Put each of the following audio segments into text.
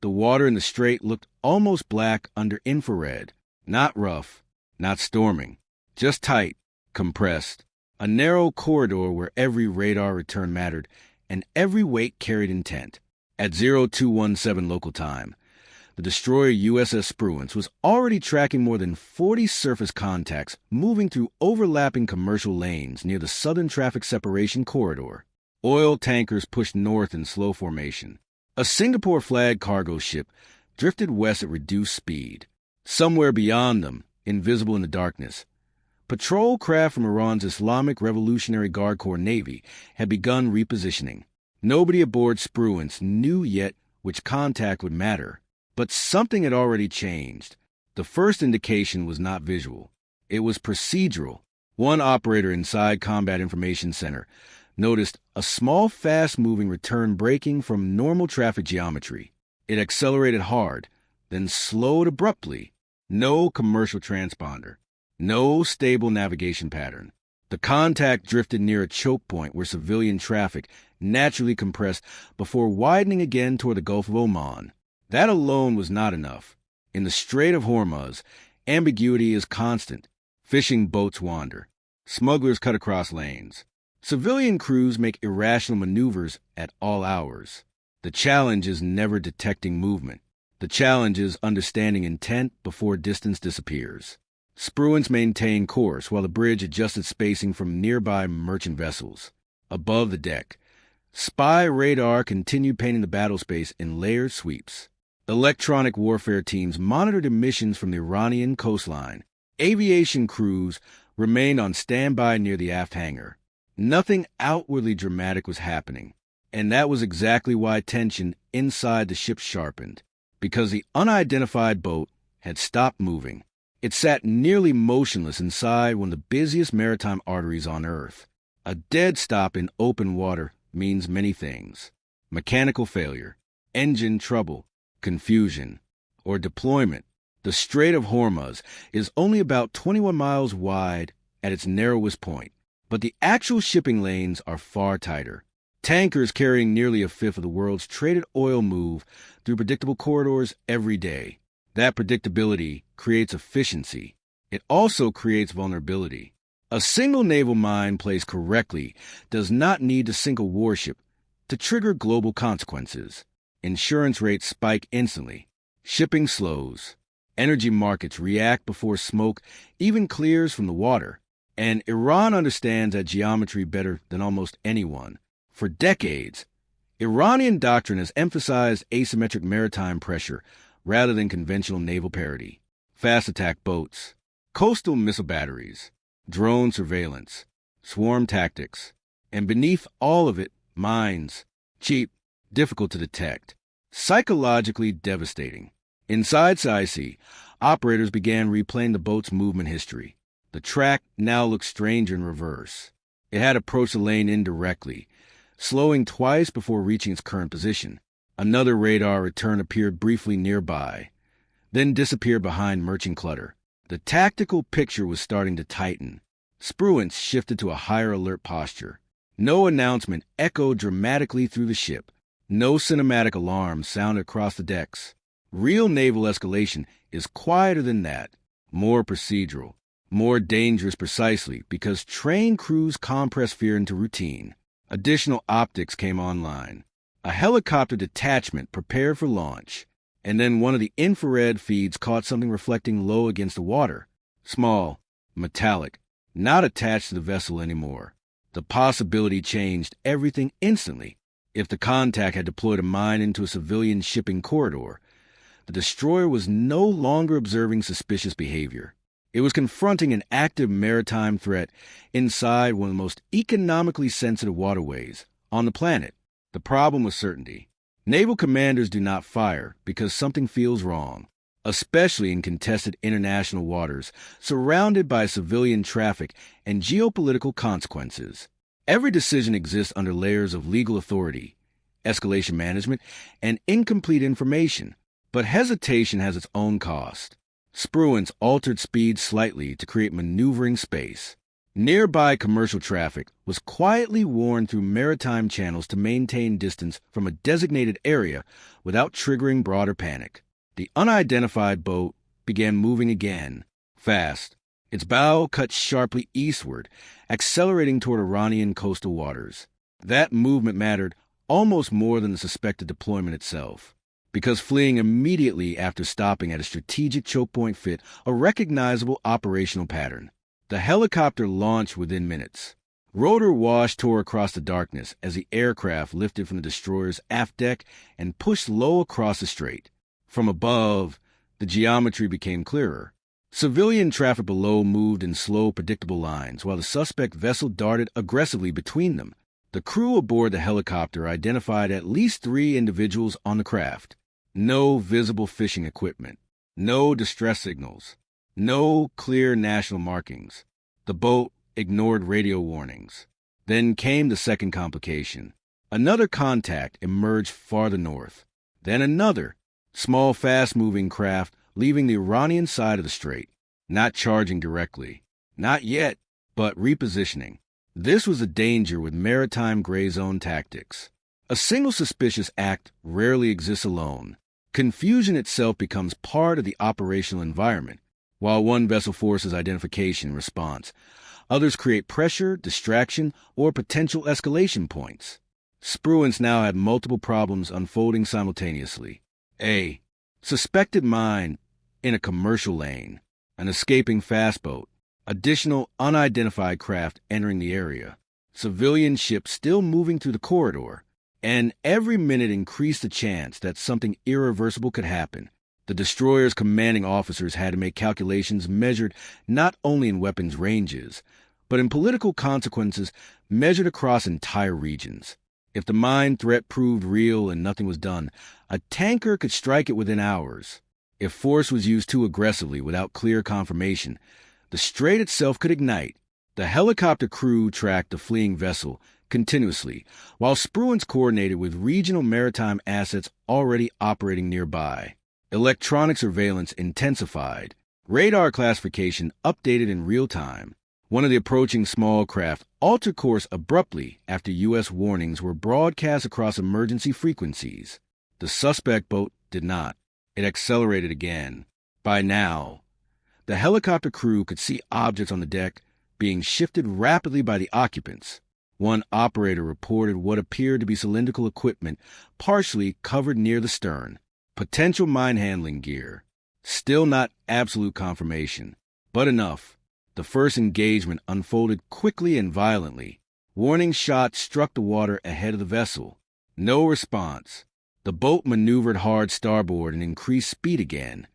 The water in the strait looked almost black under infrared. Not rough, not storming, just tight, compressed. A narrow corridor where every radar return mattered and every wake carried intent. At 0217 local time, the destroyer USS Spruance was already tracking more than 40 surface contacts moving through overlapping commercial lanes near the southern traffic separation corridor. Oil tankers pushed north in slow formation. A Singapore-flagged cargo ship drifted west at reduced speed. Somewhere beyond them, invisible in the darkness, patrol craft from Iran's Islamic Revolutionary Guard Corps Navy had begun repositioning. Nobody aboard Spruance knew yet which contact would matter, but something had already changed. The first indication was not visual. It was procedural. One operator inside Combat Information Center noticed a small, fast-moving return breaking from normal traffic geometry. It accelerated hard, then slowed abruptly. No commercial transponder. No stable navigation pattern. The contact drifted near a choke point where civilian traffic naturally compressed before widening again toward the Gulf of Oman. That alone was not enough. In the Strait of Hormuz, ambiguity is constant. Fishing boats wander. Smugglers cut across lanes. Civilian crews make irrational maneuvers at all hours. The challenge is never detecting movement. The challenge is understanding intent before distance disappears. Spruance maintained course while the bridge adjusted spacing from nearby merchant vessels. Above the deck, spy radar continued painting the battle space in layered sweeps. Electronic warfare teams monitored emissions from the Iranian coastline. Aviation crews remained on standby near the aft hangar. Nothing outwardly dramatic was happening, and that was exactly why tension inside the ship sharpened, because the unidentified boat had stopped moving. It sat nearly motionless inside one of the busiest maritime arteries on Earth. A dead stop in open water means many things: mechanical failure, engine trouble, confusion, or deployment. The Strait of Hormuz is only about 21 miles wide at its narrowest point, but the actual shipping lanes are far tighter. Tankers carrying nearly a fifth of the world's traded oil move through predictable corridors every day. That predictability creates efficiency. It also creates vulnerability. A single naval mine placed correctly does not need to sink a warship to trigger global consequences. Insurance rates spike instantly. Shipping slows. Energy markets react before smoke even clears from the water. And Iran understands that geometry better than almost anyone. For decades, Iranian doctrine has emphasized asymmetric maritime pressure rather than conventional naval parity. Fast attack boats, coastal missile batteries, drone surveillance, swarm tactics, and beneath all of it, mines. Cheap, difficult to detect, psychologically devastating. Inside SIC, operators began replaying the boat's movement history. The track now looked strange in reverse. It had approached the lane indirectly, slowing twice before reaching its current position. Another radar return appeared briefly nearby, then disappeared behind merchant clutter. The tactical picture was starting to tighten. Spruance shifted to a higher alert posture. No announcement echoed dramatically through the ship. No cinematic alarm sounded across the decks. Real naval escalation is quieter than that, more procedural, more dangerous precisely because trained crews compress fear into routine. Additional optics came online. A helicopter detachment prepared for launch, and then one of the infrared feeds caught something reflecting low against the water. Small, metallic, not attached to the vessel anymore. The possibility changed everything instantly. If the contact had deployed a mine into a civilian shipping corridor, the destroyer was no longer observing suspicious behavior. It was confronting an active maritime threat inside one of the most economically sensitive waterways on the planet. The problem was certainty. Naval commanders do not fire because something feels wrong, especially in contested international waters surrounded by civilian traffic and geopolitical consequences. Every decision exists under layers of legal authority, escalation management, and incomplete information, but hesitation has its own cost. Spruance altered speed slightly to create maneuvering space. Nearby commercial traffic was quietly warned through maritime channels to maintain distance from a designated area without triggering broader panic. The unidentified boat began moving again, fast. Its bow cut sharply eastward, accelerating toward Iranian coastal waters. That movement mattered almost more than the suspected deployment itself, because fleeing immediately after stopping at a strategic choke point fit a recognizable operational pattern. The helicopter launched within minutes. Rotor wash tore across the darkness as the aircraft lifted from the destroyer's aft deck and pushed low across the strait. From above, the geometry became clearer. Civilian traffic below moved in slow, predictable lines, while the suspect vessel darted aggressively between them. The crew aboard the helicopter identified at least 3 individuals on the craft. No visible fishing equipment. No distress signals. No clear national markings. The boat ignored radio warnings. Then came the second complication. Another contact emerged farther north. Then another, small, fast-moving craft leaving the Iranian side of the strait, not charging directly. Not yet, but repositioning. This was a danger with maritime gray zone tactics. A single suspicious act rarely exists alone. Confusion itself becomes part of the operational environment. While one vessel forces identification and response, others create pressure, distraction, or potential escalation points. Spruance now had multiple problems unfolding simultaneously. A. Suspected mine in a commercial lane, an escaping fast boat, additional unidentified craft entering the area, civilian ships still moving through the corridor, and every minute increased the chance that something irreversible could happen. The destroyer's commanding officers had to make calculations measured not only in weapons ranges, but in political consequences measured across entire regions. If the mine threat proved real and nothing was done, a tanker could strike it within hours. If force was used too aggressively without clear confirmation, the strait itself could ignite. The helicopter crew tracked the fleeing vessel continuously, while Spruance coordinated with regional maritime assets already operating nearby. Electronic surveillance intensified. Radar classification updated in real time. One of the approaching small craft altered course abruptly after U.S. warnings were broadcast across emergency frequencies. The suspect boat did not. It accelerated again. By now, the helicopter crew could see objects on the deck being shifted rapidly by the occupants. One operator reported what appeared to be cylindrical equipment partially covered near the stern. Potential mine handling gear. Still not absolute confirmation, but enough. The first engagement unfolded quickly and violently. Warning shots struck the water ahead of the vessel. No response. The boat maneuvered hard starboard and increased speed again.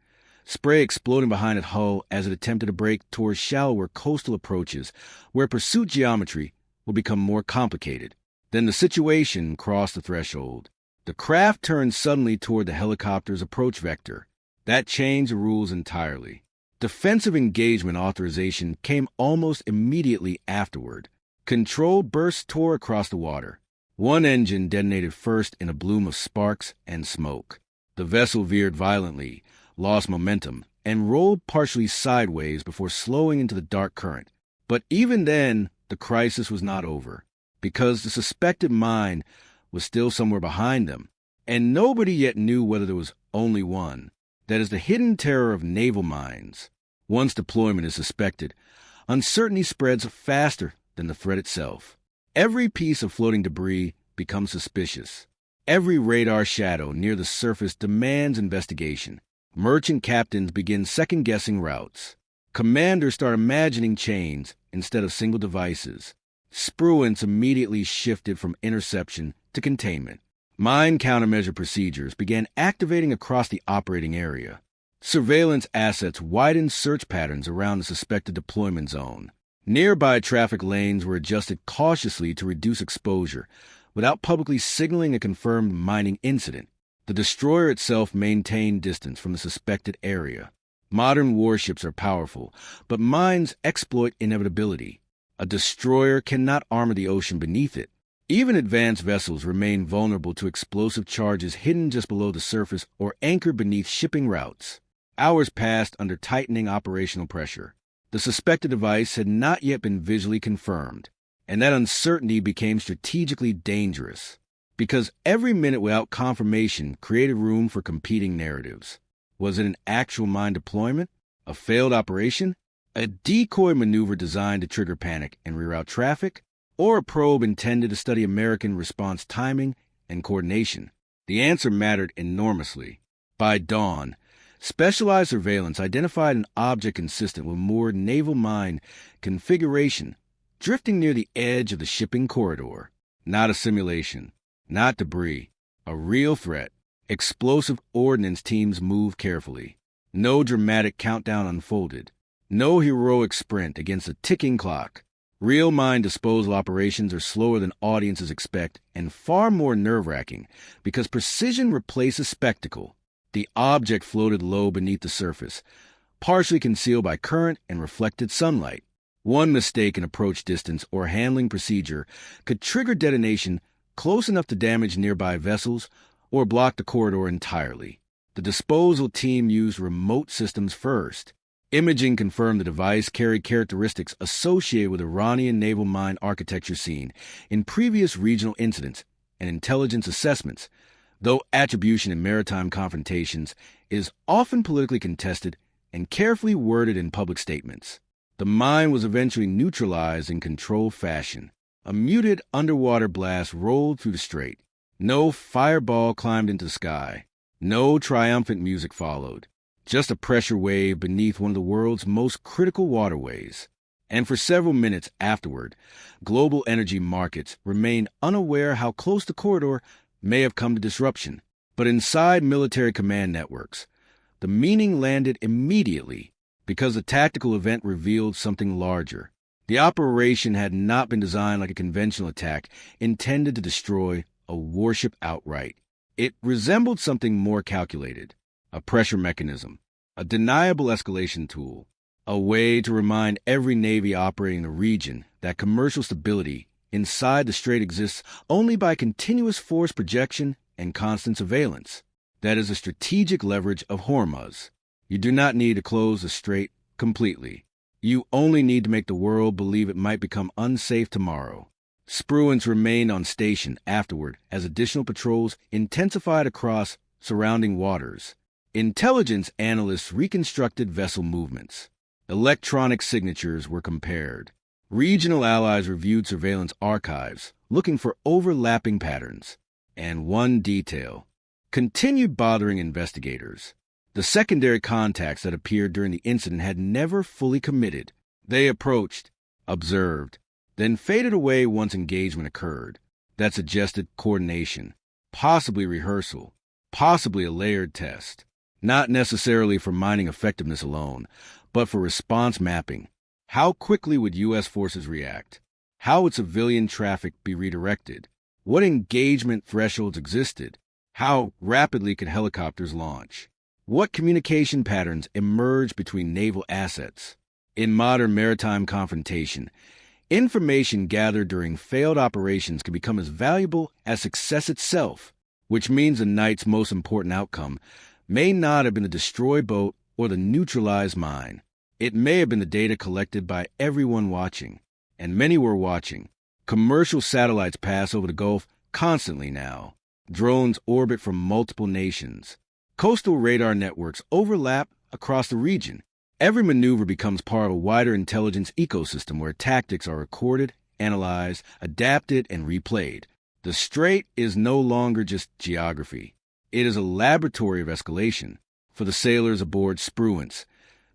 Spray exploding behind its hull as it attempted to break towards shallower coastal approaches where pursuit geometry would become more complicated. Then the situation crossed the threshold. The craft turned suddenly toward the helicopter's approach vector. That changed the rules entirely. Defensive engagement authorization came almost immediately afterward. Controlled bursts tore across the water. One engine detonated first in a bloom of sparks and smoke. The vessel veered violently, lost momentum, and rolled partially sideways before slowing into the dark current. But even then, the crisis was not over, because the suspected mine was still somewhere behind them, and nobody yet knew whether there was only one. That is the hidden terror of naval mines. Once deployment is suspected, uncertainty spreads faster than the threat itself. Every piece of floating debris becomes suspicious. Every radar shadow near the surface demands investigation. Merchant captains begin second-guessing routes. Commanders start imagining chains instead of single devices. Spruance immediately shifted from interception to containment. Mine countermeasure procedures began activating across the operating area. Surveillance assets widened search patterns around the suspected deployment zone. Nearby traffic lanes were adjusted cautiously to reduce exposure, without publicly signaling a confirmed mining incident. The destroyer itself maintained distance from the suspected area. Modern warships are powerful, but mines exploit inevitability. A destroyer cannot armor the ocean beneath it. Even advanced vessels remain vulnerable to explosive charges hidden just below the surface or anchored beneath shipping routes. Hours passed under tightening operational pressure. The suspected device had not yet been visually confirmed, and that uncertainty became strategically dangerous, because every minute without confirmation created room for competing narratives. Was it an actual mine deployment? A failed operation? A decoy maneuver designed to trigger panic and reroute traffic? Or a probe intended to study American response timing and coordination? The answer mattered enormously. By dawn, specialized surveillance identified an object consistent with moored naval mine configuration drifting near the edge of the shipping corridor. Not a simulation, not debris, a real threat. Explosive ordnance teams moved carefully. No dramatic countdown unfolded. No heroic sprint against a ticking clock. Real mine disposal operations are slower than audiences expect and far more nerve-wracking because precision replaces spectacle. The object floated low beneath the surface, partially concealed by current and reflected sunlight. One mistake in approach distance or handling procedure could trigger detonation close enough to damage nearby vessels or block the corridor entirely. The disposal team used remote systems first. Imaging confirmed the device carried characteristics associated with Iranian naval mine architecture seen in previous regional incidents and intelligence assessments, though attribution in maritime confrontations is often politically contested and carefully worded in public statements. The mine was eventually neutralized in controlled fashion. A muted underwater blast rolled through the strait. No fireball climbed into the sky. No triumphant music followed. Just a pressure wave beneath one of the world's most critical waterways. And for several minutes afterward, global energy markets remained unaware how close the corridor may have come to disruption. But inside military command networks, the meaning landed immediately because the tactical event revealed something larger. The operation had not been designed like a conventional attack intended to destroy a warship outright. It resembled something more calculated. A pressure mechanism, a deniable escalation tool, a way to remind every navy operating in the region that commercial stability inside the strait exists only by continuous force projection and constant surveillance. That is the strategic leverage of Hormuz. You do not need to close the strait completely. You only need to make the world believe it might become unsafe tomorrow. Spruance remained on station afterward as additional patrols intensified across surrounding waters. Intelligence analysts reconstructed vessel movements. Electronic signatures were compared. Regional allies reviewed surveillance archives, looking for overlapping patterns. And one detail continued bothering investigators. The secondary contacts that appeared during the incident had never fully committed. They approached, observed, then faded away once engagement occurred. That suggested coordination, possibly rehearsal, possibly a layered test. Not necessarily for mining effectiveness alone, but for response mapping. How quickly would U.S. forces react? How would civilian traffic be redirected? What engagement thresholds existed? How rapidly could helicopters launch? What communication patterns emerged between naval assets? In modern maritime confrontation, information gathered during failed operations can become as valuable as success itself, which means the night's most important outcome may not have been the destroyed boat or the neutralized mine. It may have been the data collected by everyone watching, and many were watching. Commercial satellites pass over the Gulf constantly now. Drones orbit from multiple nations. Coastal radar networks overlap across the region. Every maneuver becomes part of a wider intelligence ecosystem where tactics are recorded, analyzed, adapted, and replayed. The strait is no longer just geography. It is a laboratory of escalation. For the sailors aboard Spruance,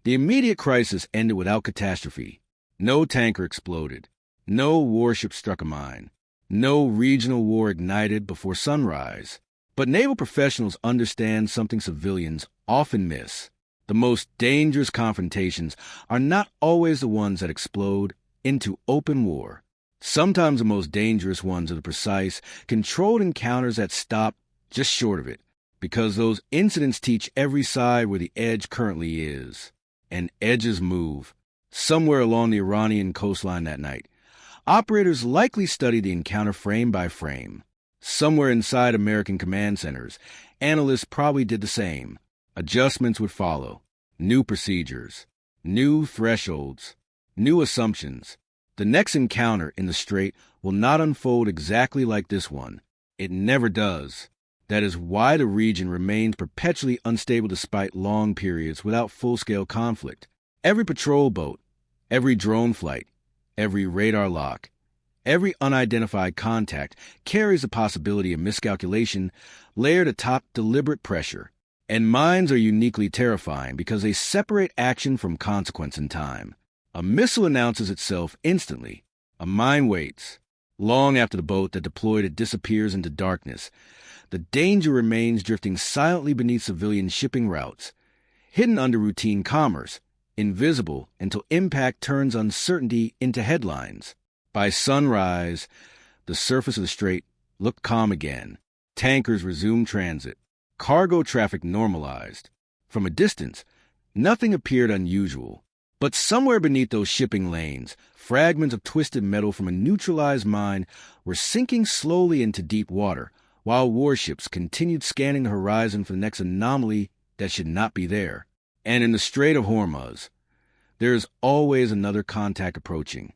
the immediate crisis ended without catastrophe. No tanker exploded. No warship struck a mine. No regional war ignited before sunrise. But naval professionals understand something civilians often miss. The most dangerous confrontations are not always the ones that explode into open war. Sometimes the most dangerous ones are the precise, controlled encounters that stop just short of it, because those incidents teach every side where the edge currently is. And edges move. Somewhere along the Iranian coastline that night, operators likely studied the encounter frame by frame. Somewhere inside American command centers, analysts probably did the same. Adjustments would follow. New procedures. New thresholds, new assumptions. The next encounter in the strait will not unfold exactly like this one. It never does. That is why the region remains perpetually unstable despite long periods without full-scale conflict. Every patrol boat, every drone flight, every radar lock, every unidentified contact carries the possibility of miscalculation layered atop deliberate pressure. And mines are uniquely terrifying because they separate action from consequence in time. A missile announces itself instantly. A mine waits. Long after the boat that deployed it disappears into darkness, the danger remains drifting silently beneath civilian shipping routes, hidden under routine commerce, invisible until impact turns uncertainty into headlines. By sunrise, the surface of the strait looked calm again. Tankers resumed transit. Cargo traffic normalized. From a distance, nothing appeared unusual. But somewhere beneath those shipping lanes, fragments of twisted metal from a neutralized mine were sinking slowly into deep water, while warships continued scanning the horizon for the next anomaly that should not be there. And in the Strait of Hormuz, there is always another contact approaching.